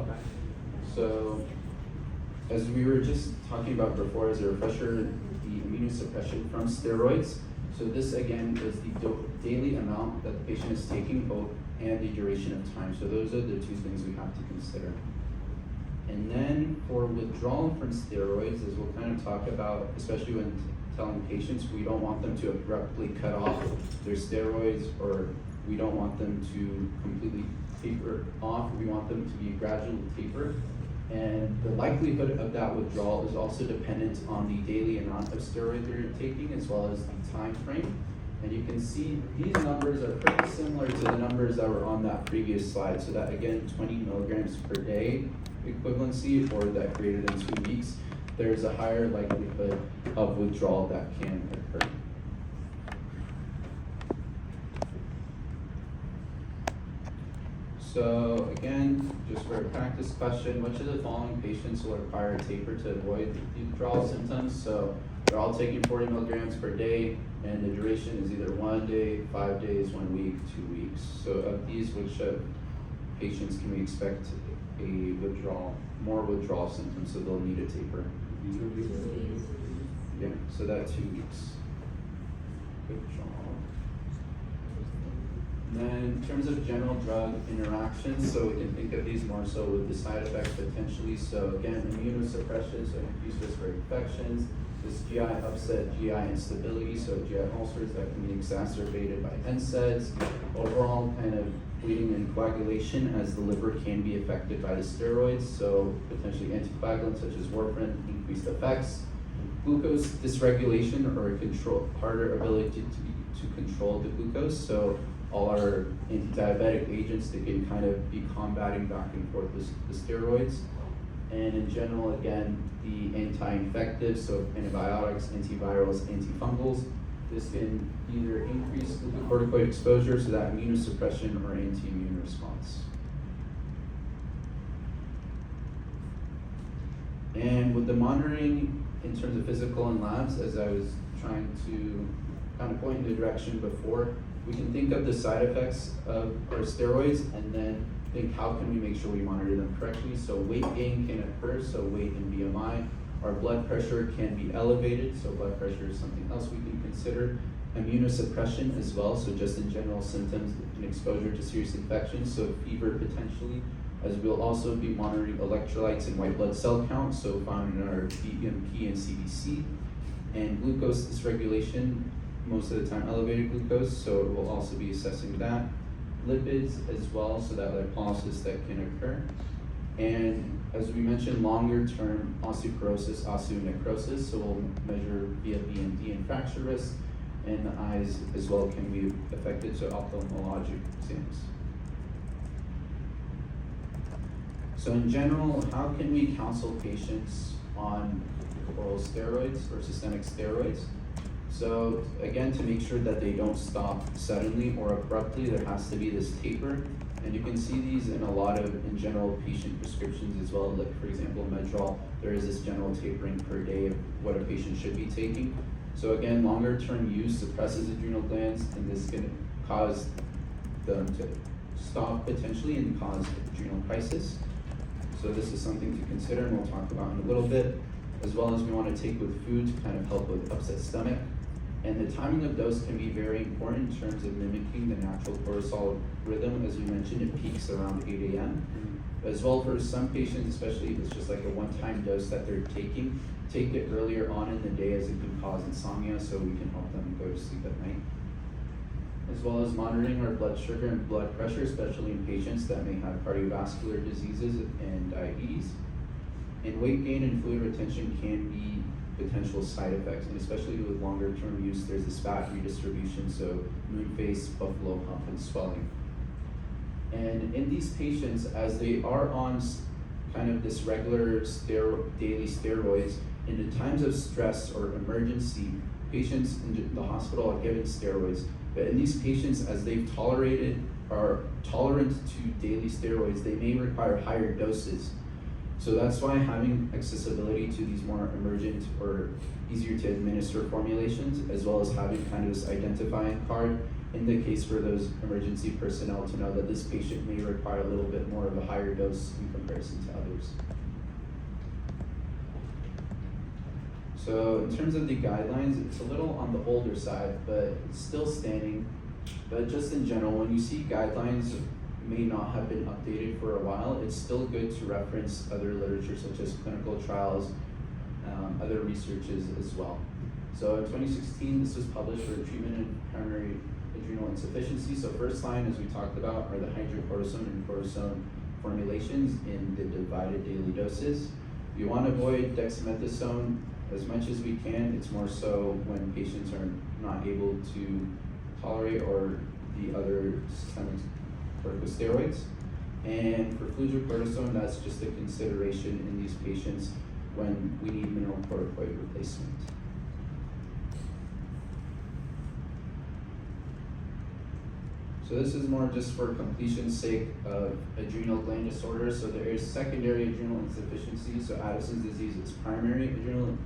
Okay. So, as we were just talking about before, as a refresher, the immunosuppression from steroids. So this again is the daily amount that the patient is taking and the duration of time. So those are the two things we have to consider. And then for withdrawal from steroids, as we'll kind of talk about, especially when telling patients, we don't want them to abruptly cut off their steroids, or we don't want them to completely taper off. We want them to be a gradual taper. And the likelihood of that withdrawal is also dependent on the daily amount of steroid they're taking, as well as the time frame. And you can see these numbers are pretty similar to the numbers that were on that previous slide. So that again, 20 milligrams per day equivalency, or that greater than 2 weeks, there's a higher likelihood of withdrawal that can occur. So again, just for a practice question, which of the following patients will require a taper to avoid the withdrawal symptoms? So they're all taking 40 milligrams per day, and the duration is either 1 day, 5 days, 1 week, 2 weeks. So of these, which patients can we expect more withdrawal symptoms, so they'll need a taper? 2 weeks. Yeah, so that 2 weeks. Withdrawal. And then in terms of general drug interactions, so we can think of these more so with the side effects potentially. So again, immunosuppression, so increased risk for infections, this GI upset, GI instability, so GI ulcers that can be exacerbated by NSAIDs, overall kind of bleeding and coagulation, as the liver can be affected by the steroids, so potentially anticoagulants such as warfarin, increased effects, glucose dysregulation, or harder ability to control the glucose. So all our anti-diabetic agents, they can kind of be combating back and forth the steroids. And in general, again, the anti-infectives, so antibiotics, antivirals, antifungals, this can either increase glucocorticoid exposure, so that immunosuppression, or anti-immune response. And with the monitoring in terms of physical and labs, as I was trying to kind of point in the direction before, we can think of the side effects of our steroids and then think how can we make sure we monitor them correctly. So weight gain can occur, so weight and BMI. Our blood pressure can be elevated, so blood pressure is something else we can consider. Immunosuppression as well, so just in general symptoms and exposure to serious infections, so fever potentially, as we'll also be monitoring electrolytes and white blood cell count, so found in our BMP and CBC, and glucose dysregulation, most of the time elevated glucose, so we'll also be assessing that. Lipids as well, so that lipolysis that can occur. And as we mentioned, longer term osteoporosis, osteonecrosis, so we'll measure via BMD and fracture risk, and the eyes as well can be affected, so ophthalmologic exams. So in general, how can we counsel patients on oral steroids or systemic steroids? So again, to make sure that they don't stop suddenly or abruptly, there has to be this taper. And you can see these in a lot of, in general, patient prescriptions as well. Like for example, Medrol, there is this general tapering per day of what a patient should be taking. So again, longer term use suppresses adrenal glands, and this can cause them to stop potentially and cause adrenal crisis. So this is something to consider, and we'll talk about in a little bit. As well as we want to take with food to kind of help with upset stomach. And the timing of dose can be very important in terms of mimicking the natural cortisol rhythm. As we mentioned, it peaks around 8 a.m. As well, for some patients, especially if it's just like a one-time dose that they're taking, take it earlier on in the day, as it can cause insomnia, so we can help them go to sleep at night. As well as monitoring our blood sugar and blood pressure, especially in patients that may have cardiovascular diseases and diabetes. And weight gain and fluid retention can be potential side effects, and especially with longer term use, there's this fat redistribution, so moon face, buffalo hump, and swelling. And in these patients, as they are on kind of this regular daily steroids, in the times of stress or emergency, patients in the hospital are given steroids. But in these patients, as they've are tolerant to daily steroids, they may require higher doses. So that's why having accessibility to these more emergent or easier to administer formulations, as well as having kind of this identifying card indicates for those emergency personnel to know that this patient may require a little bit more of a higher dose in comparison to others. So in terms of the guidelines, it's a little on the older side, but it's still standing. But just in general, when you see guidelines may not have been updated for a while, it's still good to reference other literature such as clinical trials, other researches as well. So in 2016, this was published for treatment in primary adrenal insufficiency. So first line, as we talked about, are the hydrocortisone and cortisone formulations in the divided daily doses. You want to avoid dexamethasone as much as we can. It's more so when patients are not able to tolerate or the other systemic corticosteroids. And for fludrocortisone, that's just a consideration in these patients when we need mineralocorticoid replacement. So this is more just for completion's sake of adrenal gland disorder. So there is secondary adrenal insufficiency. So Addison's disease is primary adrenal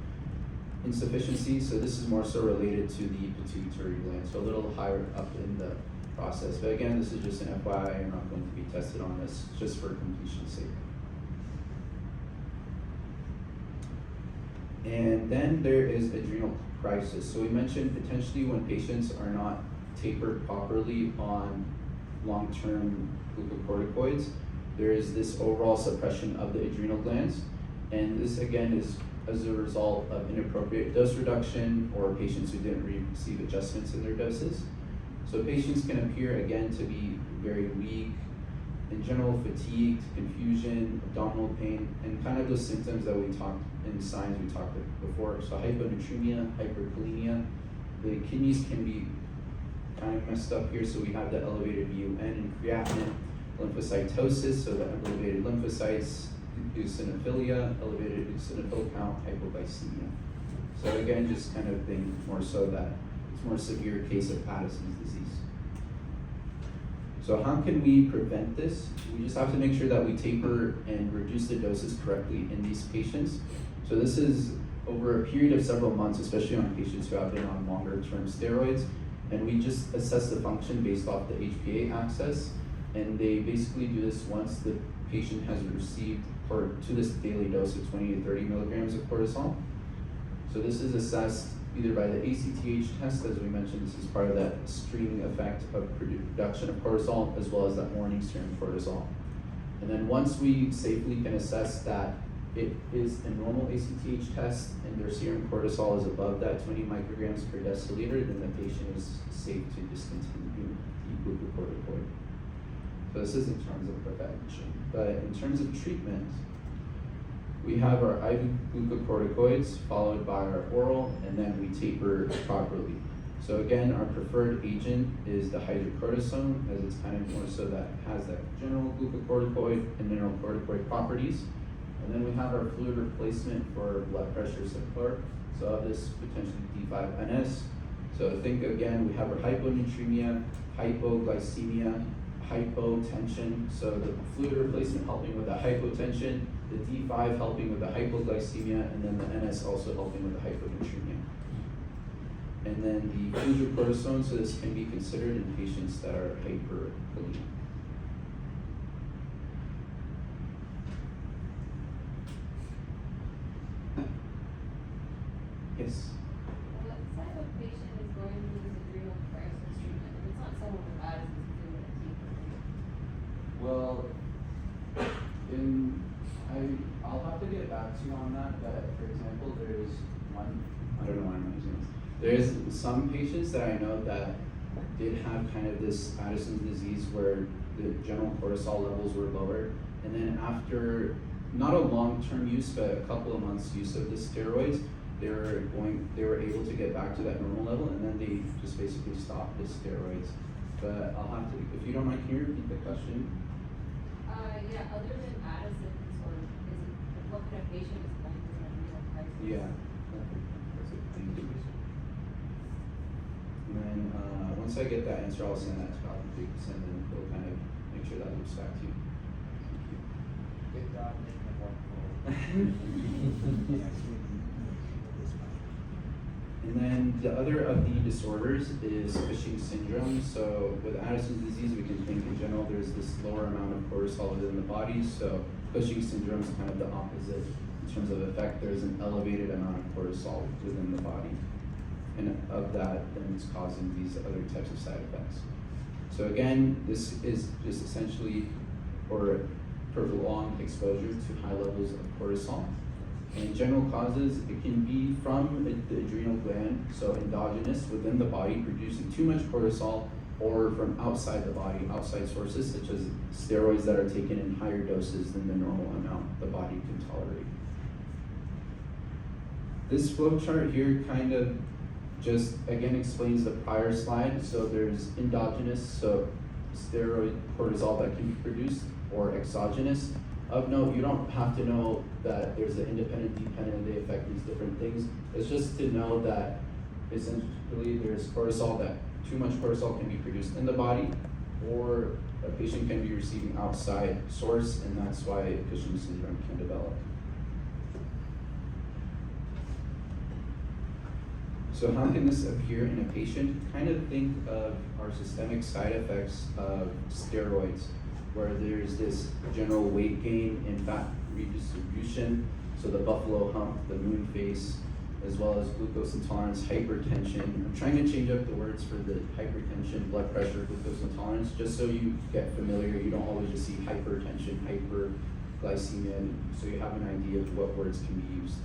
insufficiency. So this is more so related to the pituitary gland, so a little higher up in the process. But again, this is just an FYI. You're not going to be tested on this, just for completion's sake. And then there is adrenal crisis. So we mentioned potentially when patients are not tapered properly on long-term glucocorticoids, there is this overall suppression of the adrenal glands. And this again is as a result of inappropriate dose reduction or patients who didn't receive adjustments in their doses. So patients can appear again to be very weak, in general fatigued, confusion, abdominal pain, and kind of those symptoms that we talked in signs we talked before. So hyponatremia, hyperkalemia. The kidneys can be kind of messed up here, so we have the elevated BUN and creatinine, lymphocytosis, so the elevated lymphocytes, eosinophilia, elevated eosinophil count, hypoglycemia. So again, just kind of think more so that it's more severe case of Addison's disease. So how can we prevent this? We just have to make sure that we taper and reduce the doses correctly in these patients. So this is over a period of several months, especially on patients who have been on longer term steroids. And we just assess the function based off the HPA axis. And they basically do this once the patient has received or to this daily dose of 20 to 30 milligrams of cortisol. So this is assessed either by the ACTH test, as we mentioned, this is part of that streaming effect of production of cortisol, as well as that morning serum cortisol. And then once we safely can assess that it is a normal ACTH test and their serum cortisol is above that 20 micrograms per deciliter, then the patient is safe to discontinue the glucocorticoid. So this is in terms of prevention. But in terms of treatment, we have our IV glucocorticoids followed by our oral, and then we taper properly. So again, our preferred agent is the hydrocortisone, as it's kind of more so that it has that general glucocorticoid and mineralocorticoid properties. And then we have our fluid replacement for blood pressure support. So of this potentially D5NS. So think again, we have our hyponatremia, hypoglycemia, hypotension. So the fluid replacement helping with the hypotension, the D5 helping with the hypoglycemia, and then the NS also helping with the hyponatremia. And then the fludrocortisone, so this can be considered in patients that are hyperkalemic. Yes? What type of patient is going through this adrenal crisis treatment? If it's not someone with Addison's disease, Well, I'll have to get back to you on that, but for example, there's one, I don't know why I'm not using this. There's some patients that I know that did have kind of this Addison's disease where the general cortisol levels were lower, and then after, not a long-term use, but a couple of months use of the steroids, they were able to get back to that normal level, and then they just basically stopped the steroids. But I'll have to, if you don't mind, can you repeat the question? yeah, other than Addison's, or is it, what kind of patient is going through an adrenal crisis? Yeah. That's it. Thank you. And then once I get that answer, I'll send that to Dr. Dukes, and then we'll kind of make sure that loops back to you. Good job making it work for And then the other of the disorders is Cushing's syndrome. So with Addison's disease, we can think in general there's this lower amount of cortisol within the body. So Cushing's syndrome is kind of the opposite in terms of effect. There's an elevated amount of cortisol within the body. And of that, then it's causing these other types of side effects. So again, this is just essentially for prolonged exposure to high levels of cortisol. And general causes, it can be from the adrenal gland, so endogenous within the body, producing too much cortisol, or from outside the body, outside sources such as steroids that are taken in higher doses than the normal amount the body can tolerate. This flow chart here kind of just again explains the prior slide. So there's endogenous, so steroid cortisol that can be produced, or exogenous. Of note, you don't have to know that there's an independent, dependent, they affect these different things. It's just to know that essentially there's cortisol, that too much cortisol can be produced in the body, or a patient can be receiving outside source, and that's why Cushing's syndrome can develop. So how can this appear in a patient? Kind of think of our systemic side effects of steroids, where there's this general weight gain and fat redistribution, so the buffalo hump, the moon face, as well as glucose intolerance, hypertension. I'm trying to change up the words for the hypertension, blood pressure, glucose intolerance, just so you get familiar. You don't always just see hypertension, hyperglycemia, so you have an idea of what words can be used.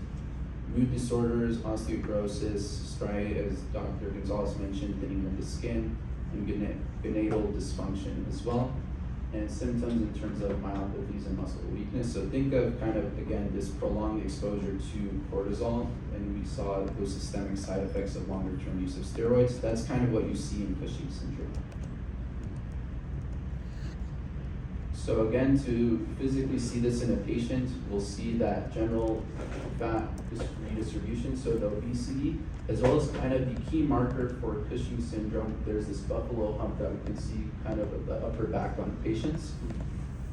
Mood disorders, osteoporosis, striae, as Dr. Gonzalez mentioned, thinning of the skin, and gonadal dysfunction as well. And symptoms in terms of myopathies and muscle weakness. So think of kind of, again, this prolonged exposure to cortisol, and we saw those systemic side effects of longer term use of steroids. That's kind of what you see in Cushing's syndrome. So again, to physically see this in a patient, we'll see that general fat redistribution, so the obesity, as well as kind of the key marker for Cushing's syndrome. There's this buffalo hump that we can see kind of at the upper back on patients.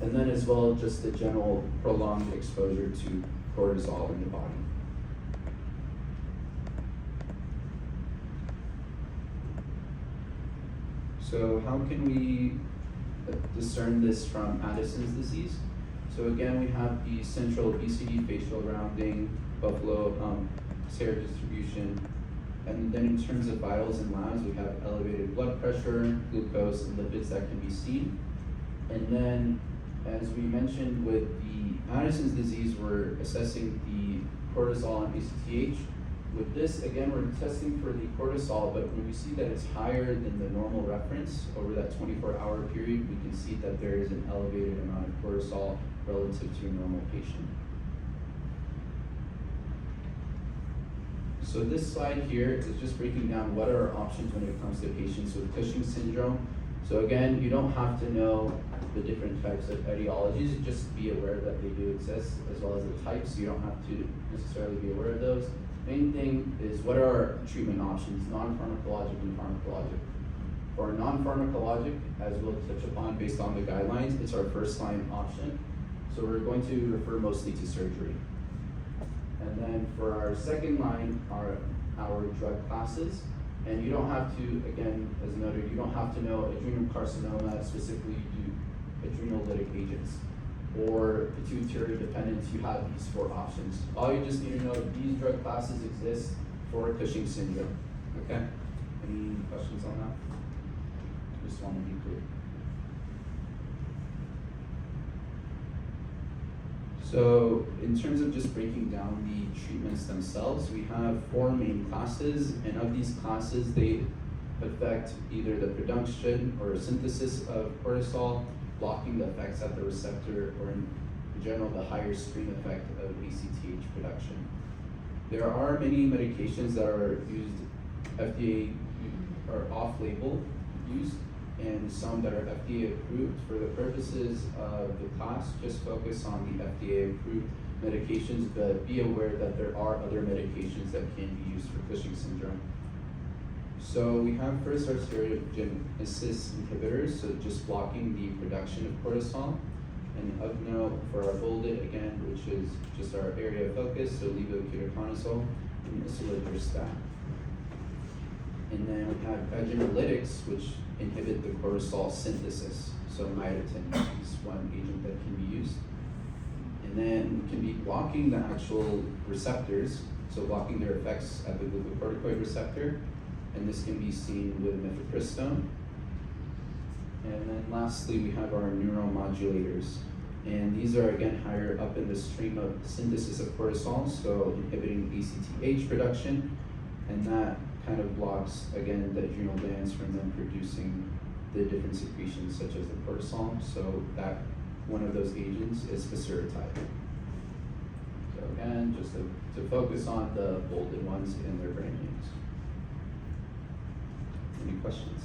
And then as well, just the general prolonged exposure to cortisol in the body. So how can we discern this from Addison's disease? So again, we have the central obesity, facial rounding, buffalo hump, hair distribution, and then in terms of vitals and labs, we have elevated blood pressure, glucose, and lipids that can be seen. And then, as we mentioned with the Addison's disease, we're assessing the cortisol and ACTH. With this, again, we're testing for the cortisol, but when we see that it's higher than the normal reference over that 24-hour period, we can see that there is an elevated amount of cortisol relative to a normal patient. So this slide here is just breaking down what are our options when it comes to patients with Cushing's syndrome. So again, you don't have to know the different types of etiologies, just be aware that they do exist, as well as the types. You don't have to necessarily be aware of those. Main thing is what are our treatment options, non-pharmacologic and pharmacologic. For non-pharmacologic, as we'll touch upon based on the guidelines, it's our first line option. So we're going to refer mostly to surgery. And then for our second line are our drug classes. And you don't have to, again, as noted, you don't have to know adrenal carcinoma, specifically do adrenal-lytic agents. Or pituitary dependence, you have these four options. All you just need to know, these drug classes exist for Cushing's syndrome. Okay? Any questions on that? Just want to be clear. So in terms of just breaking down the treatments themselves, we have four main classes, and of these classes, they affect either the production or synthesis of cortisol, blocking the effects at the receptor, or in general, the higher stream effect of ACTH production. There are many medications that are used, FDA or off-label use, and some that are FDA approved. For the purposes of the class, just focus on the FDA approved medications, but be aware that there are other medications that can be used for Cushing's syndrome. So we have first our steroidogenesis inhibitors, so just blocking the production of cortisol. And of note for our bolded, again, which is just our area of focus, so levoketoconazole and isilodrostat. And then we have adrenal, which inhibit the cortisol synthesis. So myotin is one agent that can be used. And then we can be blocking the actual receptors, so blocking their effects at the glucocorticoid receptor. And this can be seen with mifepristone. And then lastly, we have our neuromodulators. And these are again higher up in the stream of synthesis of cortisol, so inhibiting ACTH production, and that kind of blocks again the adrenal glands from them producing the different secretions such as the cortisol. So that one of those agents is fuseritide. So again, just to focus on the bolded ones in their brand names. Any questions?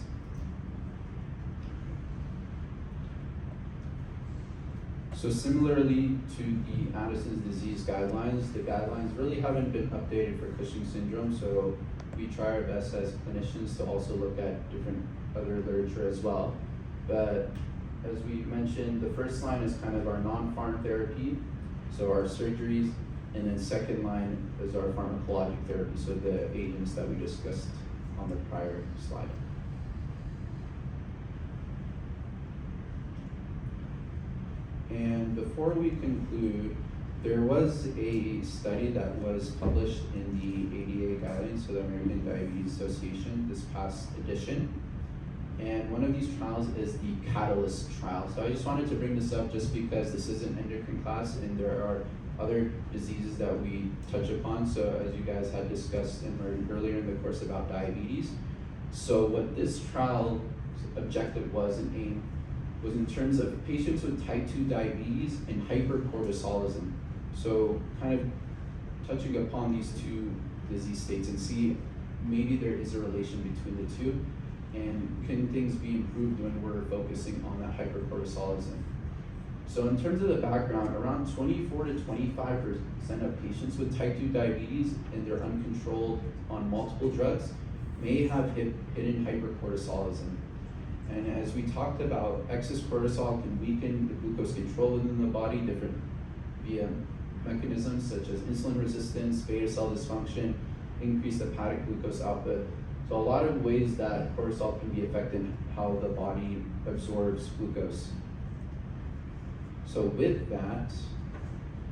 So similarly to the Addison's disease guidelines, the guidelines really haven't been updated for Cushing's syndrome, so we try our best as clinicians to also look at different other literature as well. But as we mentioned, the first line is kind of our non-pharm therapy, so our surgeries, and then second line is our pharmacologic therapy, so the agents that we discussed on the prior slide. And before we conclude, there was a study that was published in the ADA guidelines, so the American Diabetes Association, this past edition. And one of these trials is the CATALYST trial. So I just wanted to bring this up just because this is an endocrine class and there are other diseases that we touch upon. So as you guys had discussed and learned earlier in the course about diabetes. So what this trial's objective was and aim was in terms of patients with type 2 diabetes and hypercortisolism. So kind of touching upon these two disease states and see maybe there is a relation between the two, and can things be improved when we're focusing on that hypercortisolism. So in terms of the background, around 24 to 25% of patients with type 2 diabetes and they're uncontrolled on multiple drugs may have hidden hypercortisolism. And as we talked about, excess cortisol can weaken the glucose control within the body via mechanisms such as insulin resistance, beta cell dysfunction, increased hepatic glucose output. So a lot of ways that cortisol can be affected how the body absorbs glucose. So with that,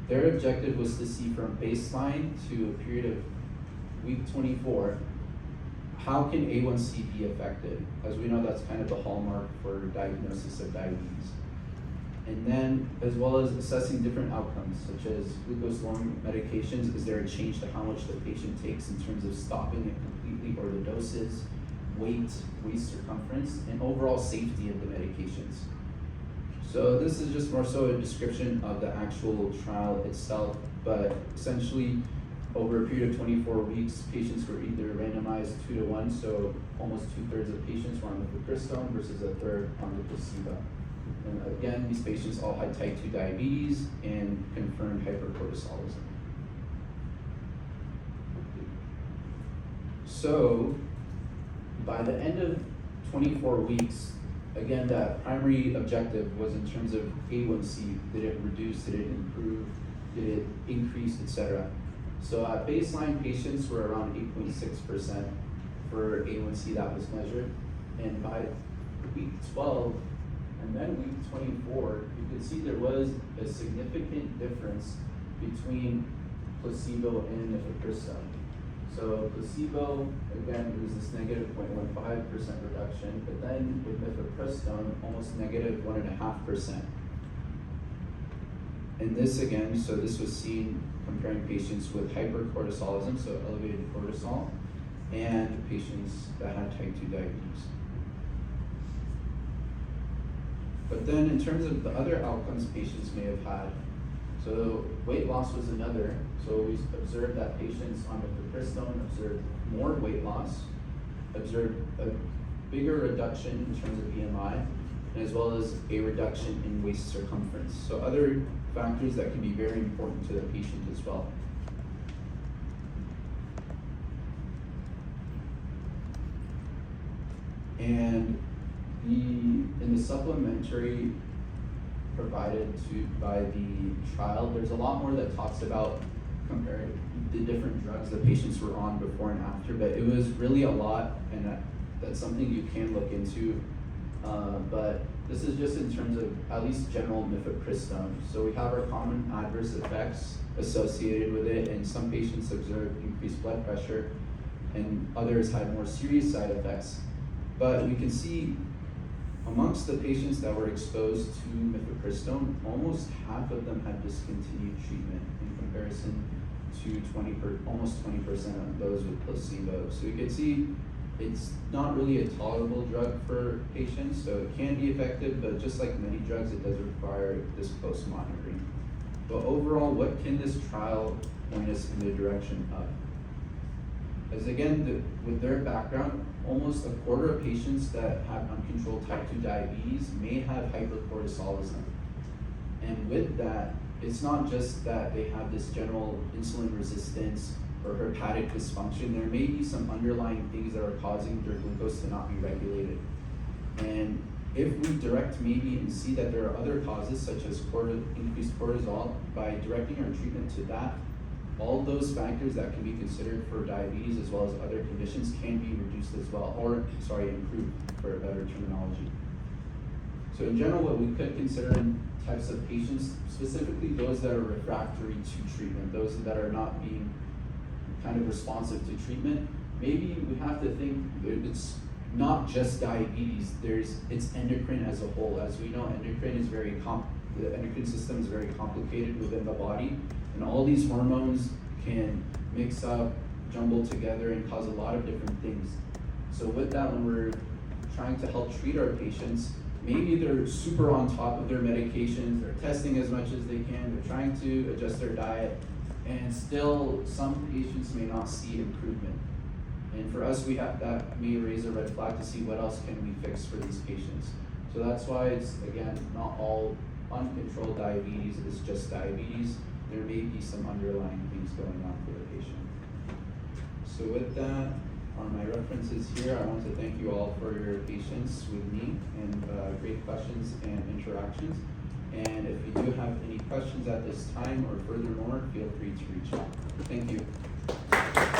their objective was to see from baseline to a period of week 24, how can A1C be affected? As we know, that's kind of the hallmark for diagnosis of diabetes. And then, as well as assessing different outcomes, such as glucose-lowering medications, is there a change to how much the patient takes in terms of stopping it completely, or the doses, weight, waist circumference, and overall safety of the medications. So this is just more so a description of the actual trial itself, but essentially, over a period of 24 weeks, patients were either randomized 2-to-1, so almost 2/3 of patients were on mifepristone versus a third on the placebo. And again, these patients all had type 2 diabetes and confirmed hypercortisolism. So by the end of 24 weeks, again, that primary objective was in terms of A1C. Did it reduce, did it improve, did it increase, etc. So at baseline, patients were around 8.6% for A1C that was measured. And by week 12 and then week 24, you could see there was a significant difference between placebo and mifepristone. So placebo, again, it was this negative 0.15% reduction, but then with mifepristone, almost negative 1.5%. And this again, so this was seen comparing patients with hypercortisolism, so elevated cortisol, and patients that had type 2 diabetes. But then in terms of the other outcomes patients may have had, so weight loss was another. So we observed that patients on mifepristone observed more weight loss, observed a bigger reduction in terms of BMI, and as well as a reduction in waist circumference. So other factors that can be very important to the patient as well. And in the supplementary provided by the trial, there's a lot more that talks about compare the different drugs the patients were on before and after, but it was really a lot, and that's something you can look into. But this is just in terms of at least general mifepristone. So we have our common adverse effects associated with it, and some patients observed increased blood pressure, and others had more serious side effects. But we can see amongst the patients that were exposed to mifepristone, almost half of them had discontinued treatment in comparison to almost 20% of those with placebo. So you can see it's not really a tolerable drug for patients, so it can be effective, but just like many drugs, it does require this close monitoring. But overall, what can this trial point us in the direction of? As again, with their background, almost a quarter of patients that have uncontrolled type 2 diabetes may have hypercortisolism. And with that, it's not just that they have this general insulin resistance or hepatic dysfunction. There may be some underlying things that are causing their glucose to not be regulated. And if we direct maybe and see that there are other causes such as increased cortisol, by directing our treatment to that, all those factors that can be considered for diabetes as well as other conditions can be reduced as well, or improved for a better terminology. So in general, what we could consider in types of patients, specifically those that are refractory to treatment, those that are not being kind of responsive to treatment, maybe we have to think it's not just diabetes, it's endocrine as a whole. As we know, the endocrine system is very complicated within the body, and all these hormones can mix up, jumble together, and cause a lot of different things. So with that, when we're trying to help treat our patients, maybe they're super on top of their medications, they're testing as much as they can, they're trying to adjust their diet, and still some patients may not see improvement. And for us, that may raise a red flag to see what else can we fix for these patients. So that's why it's, again, not all uncontrolled diabetes is just diabetes. There may be some underlying things going on for the patient. So with that, on my references here, I want to thank you all for your patience with me and great questions and interactions. And if you do have any questions at this time or furthermore, feel free to reach out. Thank you.